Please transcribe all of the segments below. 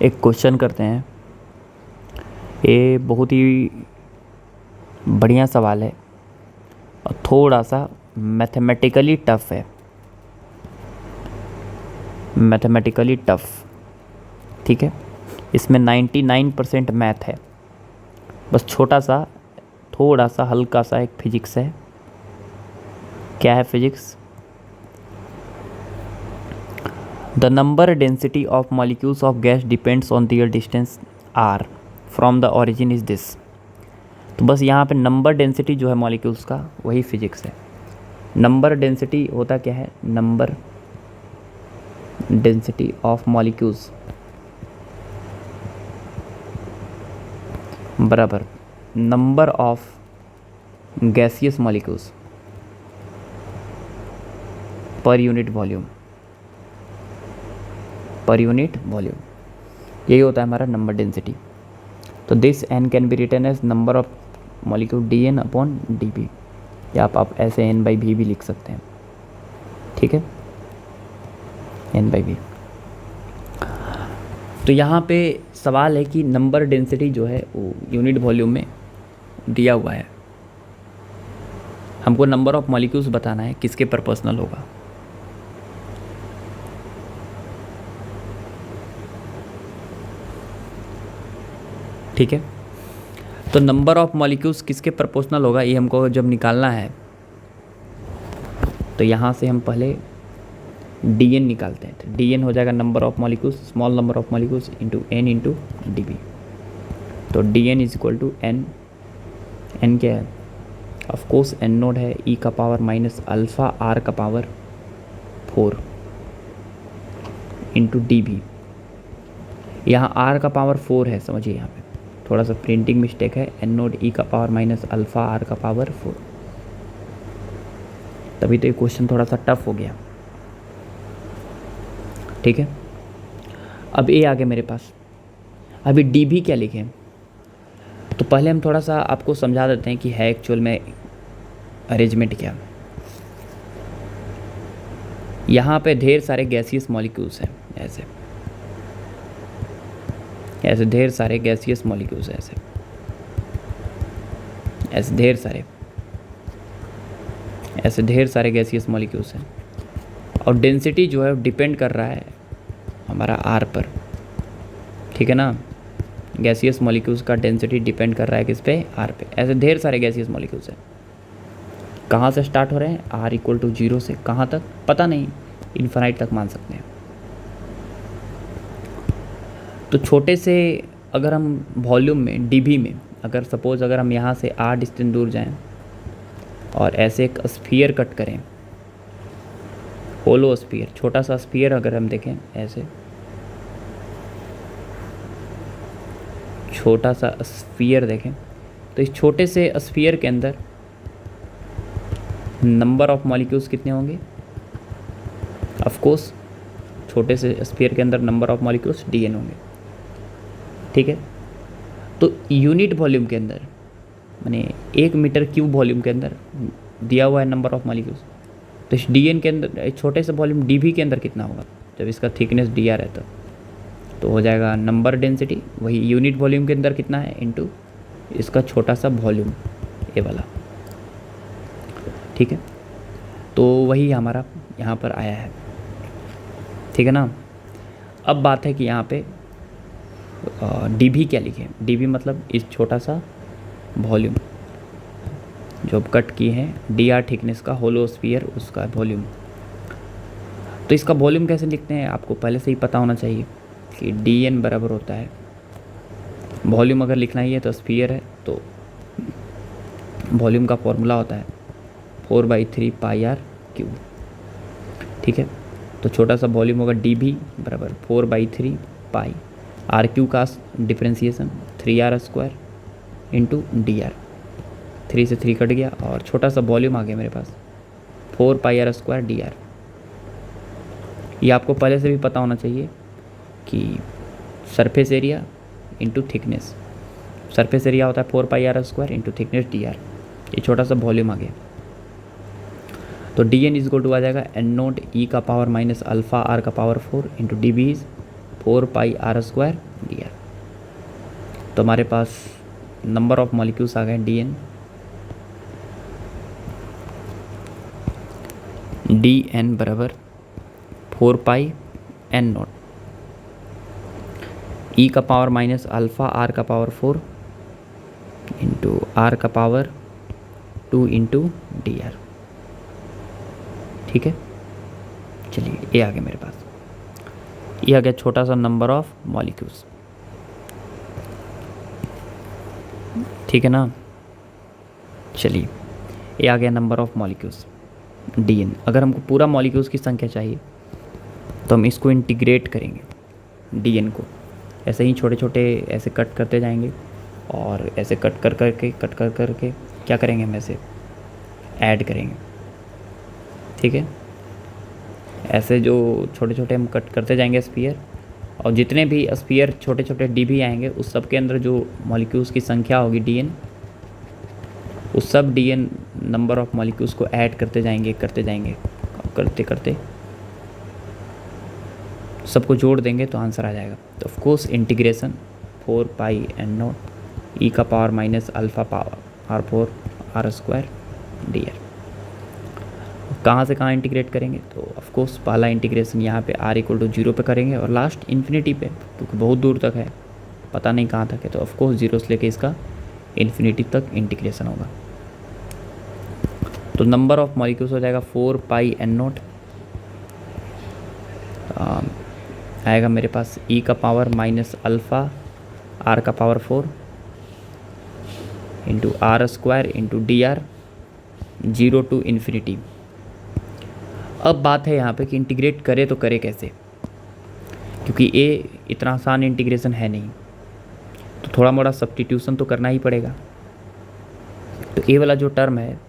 एक क्वेश्चन करते हैं। ये बहुत ही बढ़िया सवाल है और थोड़ा सा मैथमेटिकली टफ है। मैथमेटिकली टफ, ठीक है। इसमें 99% मैथ है, बस छोटा सा थोड़ा सा हल्का सा एक फिजिक्स है। क्या है physics? The number density of molecules of gas depends on their distance r from the origin is this. तो बस यहाँ पे नंबर डेंसिटी जो है मॉलिक्यूल्स का, वही फिजिक्स है। नंबर डेंसिटी होता क्या है? नंबर डेंसिटी ऑफ मॉलिक्यूल्स बराबर number of gaseous molecules per unit volume. Per unit volume यही होता है हमारा नंबर डेंसिटी। तो this n can be written as number of molecule d n upon d b, या आप ऐसे एन बाई भी लिख सकते हैं, ठीक है, एन बाई बी। तो यहाँ पे सवाल है कि नंबर डेंसिटी जो है वो यूनिट वॉल्यूम में दिया हुआ है, हमको नंबर ऑफ मॉलिक्यूल्स बताना है, किसके प्रोपोर्शनल होगा। ठीक है, तो नंबर ऑफ मॉलिक्यूल्स किसके प्रोपोर्शनल होगा ये हमको जब निकालना है, तो यहाँ से हम पहले डी एन निकालते हैं। तो डी एन हो जाएगा number of molecules, small number of molecules into N into D V. तो D N is equal to N, N क्या है? ऑफ कोर्स एन नोड है, ई का पावर माइनस अल्फ़ा आर का पावर 4 इंटू डी बी। यहाँ R का power 4 है, समझिए यहाँ पे थोड़ा सा प्रिंटिंग मिस्टेक है। एन नोड ई का पावर माइनस अल्फ़ा आर का पावर 4, तभी तो ये क्वेश्चन थोड़ा सा टफ हो गया, ठीक है। अब ये आ गया मेरे पास। अभी डी बी क्या लिखें? तो पहले हम थोड़ा सा आपको समझा देते हैं कि है एक्चुअल में अरेंजमेंट क्या। यहाँ पे ढेर सारे गैसियस मॉलिक्यूल्स हैं, ऐसे ऐसे ढेर सारे गैसियस मॉलिक्यूल्स हैं, ऐसे ऐसे ढेर सारे गैसियस मॉलिक्यूल्स हैं। और डेंसिटी जो है डिपेंड कर रहा है हमारा आर पर, ठीक है ना। गैसियस मॉलिक्यूल्स का डेंसिटी डिपेंड कर रहा है किस पे? आर पे। ऐसे ढेर सारे गैसियस मॉलिक्यूल्स हैं। कहाँ से स्टार्ट हो रहे हैं? आर इक्वल टू 0 से कहाँ तक पता नहीं, इन्फिनाइट तक मान सकते हैं। तो छोटे से अगर हम वॉल्यूम में डीबी में अगर सपोज अगर हम यहाँ से आर डिस्टेंस दूर जाएं और ऐसे एक स्फीयर कट करें, होलो स्फीयर, छोटा सा स्फीयर अगर हम देखें, ऐसे छोटा सा स्फीयर देखें, तो इस छोटे से स्फीयर के अंदर नंबर ऑफ मॉलिक्यूल्स कितने होंगे? ऑफ कोर्स छोटे से स्फीयर के अंदर number of molecules d n होंगे, ठीक है। तो यूनिट वॉल्यूम के अंदर माने 1 मीटर क्यूब वॉल्यूम के अंदर दिया हुआ है नंबर ऑफ मॉलिक्यूल्स, तो इस डी एन के अंदर छोटे से वॉल्यूम डी वी के अंदर कितना होगा जब इसका थिकनेस डी आर है? तो हो जाएगा नंबर डेंसिटी वही यूनिट वॉल्यूम के अंदर कितना है इनटू इसका छोटा सा वॉल्यूम ये वाला, ठीक है। तो वही हमारा यहाँ पर आया है, ठीक है ना। अब बात है कि यहाँ पे डी भी क्या लिखें? डी भी मतलब इस छोटा सा वॉल्यूम जो अब कट किए हैं, डी आर थिकनेस का होलो स्फीयर, उसका वॉल्यूम। तो इसका वॉल्यूम कैसे लिखते हैं आपको पहले से ही पता होना चाहिए कि डी एन बराबर होता है, वॉल्यूम अगर लिखना ही है तो स्फीयर है तो वॉल्यूम का फॉर्मूला होता है 4/3 पाई आर क्यूब, ठीक है। तो छोटा सा वॉल्यूम होगा डी बी बराबर 4/3 पाई आर क्यू का differentiation 3r² into d are. 3 से 3 कट गया और छोटा सा वॉल्यूम आ गया मेरे पास 4πr² डी आर। ये आपको पहले से भी पता होना चाहिए कि surface area into thickness, surface area होता है 4πr² into thickness D R. ये छोटा सा वॉल्यूम आ गया, तो D N is equal to आ जाएगा एन नोट ई का पावर माइनस अल्फ़ा आर का power 4 into D V is 4 pi R square D are. तो हमारे पास नंबर ऑफ मॉलिक्यूल्स आ गए डी एन। डी एन बराबर 4 पाई एन नॉट ई का पावर माइनस अल्फ़ा आर का पावर 4 इंटू आर का पावर 2 इंटू डी आर। ठीक है, चलिए ये आ गया मेरे पास, ये आ गया छोटा सा नंबर ऑफ मॉलिक्यूल्स। ठीक है ना, चलिए ये आ गया number of molecules d n. अगर हमको पूरा मॉलिक्यूल्स की संख्या चाहिए तो हम इसको इंटीग्रेट करेंगे डी एन को, ऐसे ही छोटे छोटे ऐसे कट करते जाएंगे और ऐसे कट कर करके क्या करेंगे, हम ऐसे ऐड करेंगे। ठीक है, ऐसे जो छोटे छोटे हम कट करते जाएंगे स्फीयर, और जितने भी स्फीयर छोटे छोटे डी भी आएंगे उस सब के अंदर जो मॉलिक्यूल्स की संख्या होगी डी एन, उस सब d n number of molecules को ऐड करते जाएंगे करते करते सबको जोड़ देंगे तो आंसर आ जाएगा। तो of course integration 4 pi N naught E का power minus alpha power R 4 R square D R. कहाँ से कहाँ इंटीग्रेट करेंगे, तो ऑफ कोर्स पहला इंटीग्रेशन यहाँ पे r इक्वल टू 0 पे करेंगे और लास्ट इन्फिनिटी पे, क्योंकि बहुत दूर तक है, पता नहीं कहाँ तक है, तो ऑफ कोर्स 0 से लेके इसका इन्फिनिटी तक इंटीग्रेशन होगा। तो नंबर ऑफ मॉलिक्यूल्स हो जाएगा 4 पाई एन नॉट, आएगा मेरे पास ई का पावर माइनस अल्फ़ा आर का power 4 into r square into d r 0 to infinity. अब बात है यहाँ पे कि इंटीग्रेट करे तो करे कैसे, क्योंकि ए इतना आसान इंटीग्रेशन है नहीं, तो थोड़ा मोड़ा सब्स्टिट्यूशन तो करना ही पड़ेगा। तो ए वाला जो टर्म है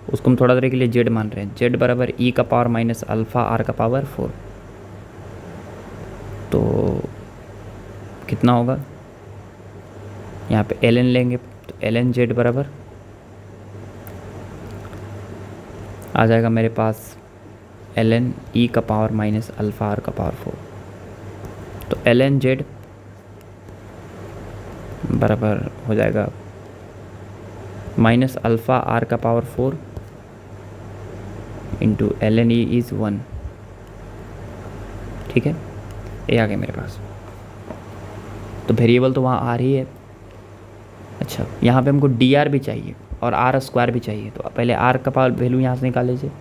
उसको हम थोड़ा देर के लिए जेड मान रहे हैं, जेड बराबर ई का पावर माइनस अल्फ़ा आर का पावर 4। तो कितना होगा, यहाँ पे एल एन लेंगे तो एल एन जेड बराबर आ जाएगा मेरे पास एल एन ई का पावर माइनस अल्फ़ा आर का पावर 4। तो एल एन जेड बराबर हो जाएगा माइनस अल्फ़ा आर का power 4 into l n e is 1। ठीक है, ये आ गया मेरे पास। तो वेरिएबल तो वहाँ आ रही है। अच्छा, यहाँ पे हमको डी आर भी चाहिए और आर स्क्वायर भी चाहिए, तो पहले आर का पावर वैल्यू यहाँ से निकाल लीजिए।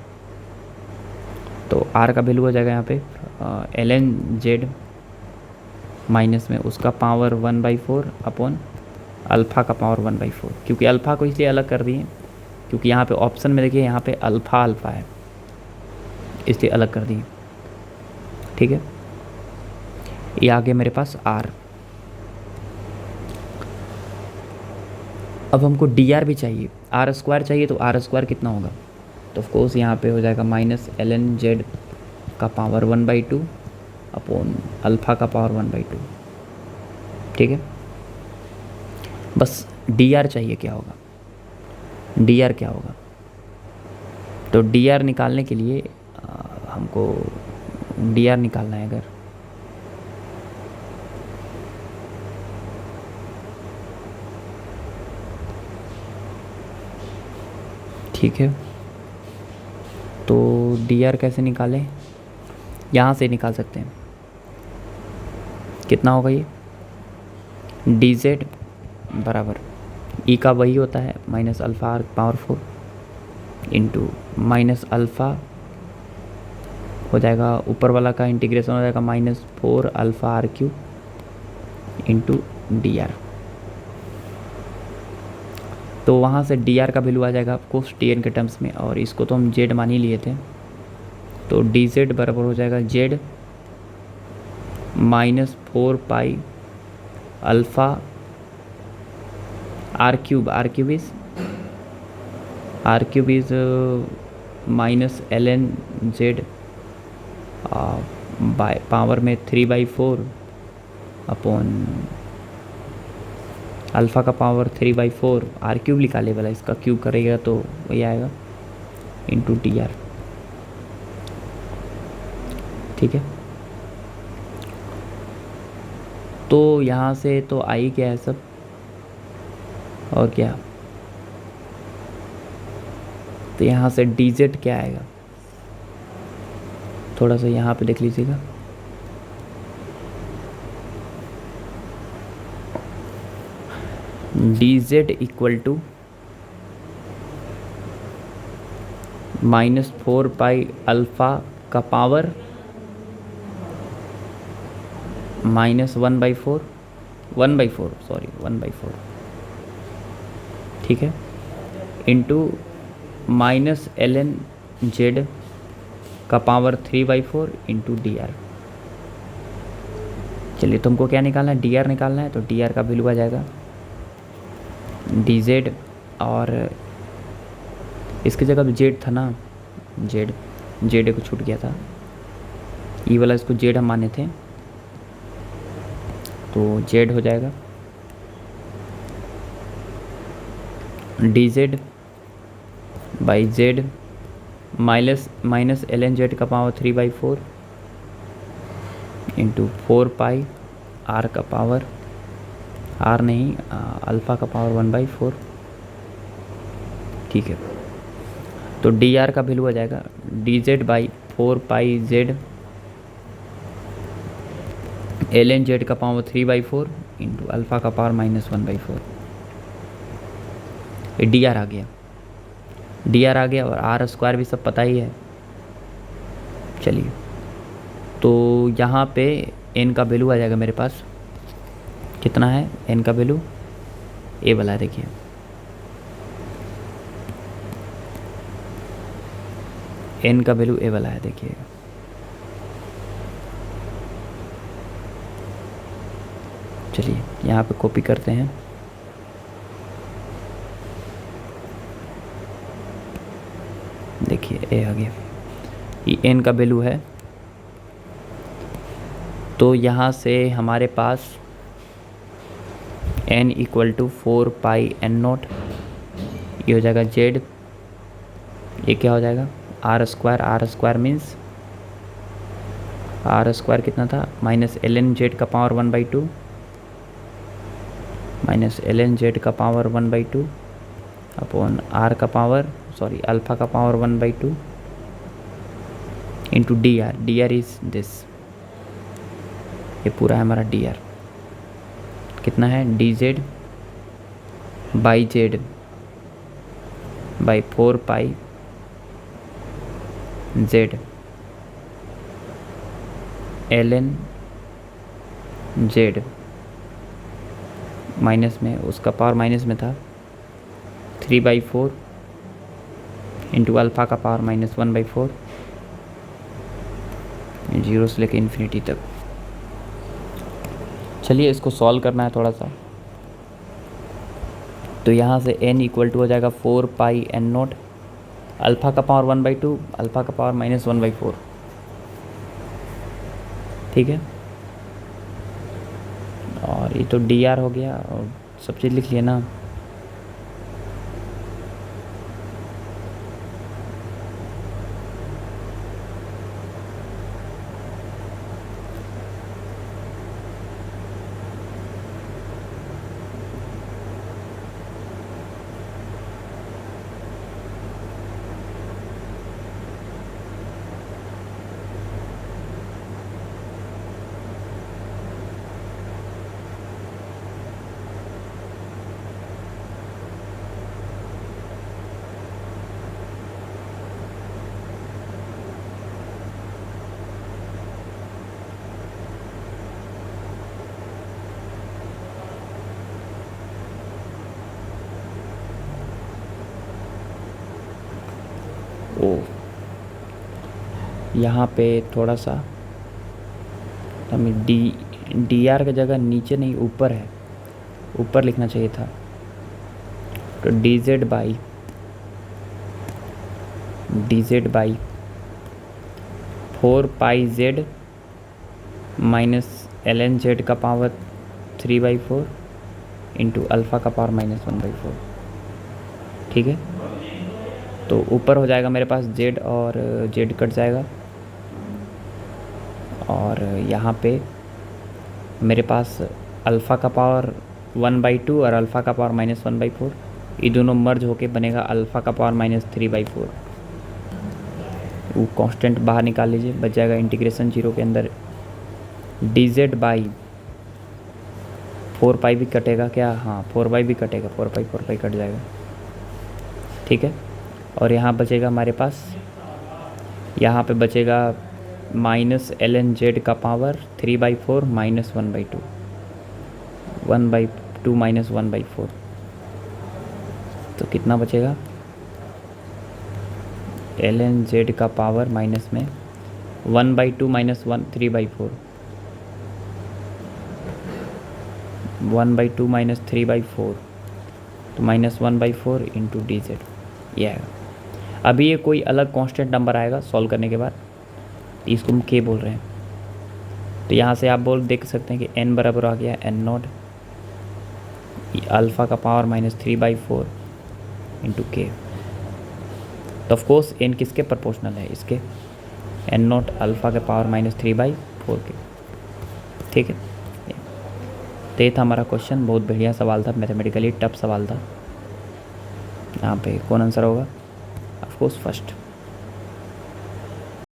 तो आर का वैल्यू हो जाएगा यहाँ पे एल एन जेड माइनस में उसका पावर 1/4 अपॉन अल्फ़ा का पावर 1/4, क्योंकि अल्फ़ा को इसलिए अलग कर दिए क्योंकि यहाँ पे ऑप्शन में देखिए यहाँ पे अल्फ़ा है, इसलिए अलग कर दिए। ठीक है, ये आ गया मेरे पास आर। अब हमको डी आर भी चाहिए, आर स्क्वायर चाहिए, तो आर स्क्वायर कितना होगा, तो ऑफकोर्स यहाँ पे हो जाएगा माइनस एल एन जेड का पावर 1/2 अपॉन अल्फ़ा का पावर 1/2। ठीक है, बस डी आर चाहिए, क्या होगा, डी आर क्या होगा। तो डी आर निकालने के लिए हमको डी आर निकालना है। अगर ठीक है, तो डी आर कैसे निकालें, यहाँ से निकाल सकते हैं। कितना होगा ये, डी जेड बराबर ई का वही होता है minus alpha r power 4 into minus alpha हो जाएगा, ऊपर वाला का इंटीग्रेशन हो जाएगा -4 alpha r cube into d are. तो वहाँ से डी आर का वैल्यू आ जाएगा आपको टी एन के टर्म्स में, और इसको तो हम जेड मान ही लिए थे। तो डी जेड बराबर हो जाएगा z -4 pi alpha r cube is minus l n z by power में 3/4 अपॉन अल्फ़ा का पावर 3/4 आर क्यूब निकाले वाला, इसका क्यूब करेगा तो वही आएगा इंटू टी आर। ठीक है, तो यहाँ से तो आई क्या है सब, और क्या, तो यहाँ से डी जेड क्या आएगा, थोड़ा सा यहाँ पे देख लीजिएगा। D z equal to -4 pi alpha का पावर -1/4, 1/4 सॉरी 1/4, ठीक है, इंटू -ln/z का पावर 3/4 इंटू डी आर। चलिए तुमको क्या निकालना है, डी आर निकालना है, तो डी आर का वैल्यू आ जाएगा डी जेड, और इसकी जगह जेड था ना, जेड को छूट गया था, ई वाला इसको जेड हम माने थे, तो जेड हो जाएगा D z by Z minus ln/z का पावर 3/4 इंटू 4 पाई आर का पावर, आर नहीं अल्फ़ा का पावर 1/4, ठीक है। तो डी आर का वैल्यू आ जाएगा D z by 4 pi z ln/z का पावर 3/4 इंटू अल्फ़ा का पावर -1/4। डी आर आ गया, डी आर आ गया, और आर स्क्वायर भी सब पता ही है। चलिए तो यहाँ पे एन का वैल्यू आ जाएगा मेरे पास, कितना है एन का वैल्यू, ए वाला है, देखिए एन का वैल्यू ए वाला है, देखिए चलिए यहाँ पे कॉपी करते हैं, देखिए ए आ गया, ये एन का वैल्यू है। तो यहाँ से हमारे पास n equal to 4 pi n0, ये हो जाएगा जेड, ये क्या हो जाएगा r square means r square कितना था -ln/z का पावर 1/2 -ln/z का पावर 1/2 अपॉन आर का पावर सॉरी अल्फ़ा का power 1/2 into d r is this, ये पूरा है हमारा डी आर, कितना है d z by z by 4 pi z ln/z minus में, उसका पावर माइनस में था 3/4 इंटू अल्फ़ा का पावर -1/4, जीरो से लेकर इन्फिनिटी तक। चलिए इसको सॉल्व करना है थोड़ा सा, तो यहाँ से n इक्वल टू हो जाएगा 4 पाई n0, अल्फ़ा का पावर 1/2, अल्फ़ा का पावर -1/4, ठीक है, और ये तो डी आर हो गया, और सब चीज़ लिख लिया ना। ओ यहाँ पे थोड़ा सा हमें डी आर की जगह नीचे नहीं ऊपर है, ऊपर लिखना चाहिए था, तो D z by 4 pi z -ln/z का पावर 3/4 इंटू अल्फ़ा का पावर -1/4, ठीक है। तो ऊपर हो जाएगा मेरे पास z, और z कट जाएगा, और यहाँ पे मेरे पास अल्फ़ा का पावर 1/2 और अल्फ़ा का पावर -1/4, ये दोनों मर्ज होके बनेगा अल्फ़ा का पावर -3/4। वो कांस्टेंट बाहर निकाल लीजिए, बच जाएगा इंटीग्रेशन 0 के अंदर dz बाई 4 पाई भी कटेगा क्या, हाँ 4 पाई भी कटेगा, 4 पाई कट जाएगा, ठीक है। और यहाँ बचेगा हमारे पास, यहाँ पे बचेगा -ln z का पावर 3/4 -1/2, 1/2 -1/4, तो कितना बचेगा, ln z का पावर माइनस में 1/2 -1 3/4, 1/2 -3/4, तो -1/4 इंटू dz, ये आएगा। अभी ये कोई अलग कांस्टेंट नंबर आएगा सॉल्व करने के बाद, इसको हम k बोल रहे हैं। तो यहाँ से आप देख सकते हैं कि n बराबर आ गया n0 अल्फ़ा का पावर -3/4 इंटू k। तो ऑफकोर्स n किसके प्रोपोर्शनल है, इसके n0 अल्फ़ा के पावर -3/4 के, ठीक है। तो ये था हमारा क्वेश्चन, बहुत बढ़िया सवाल था, मैथमेटिकली टफ सवाल था। यहाँ पे कौन आंसर होगा, ऑफकोर्स फर्स्ट।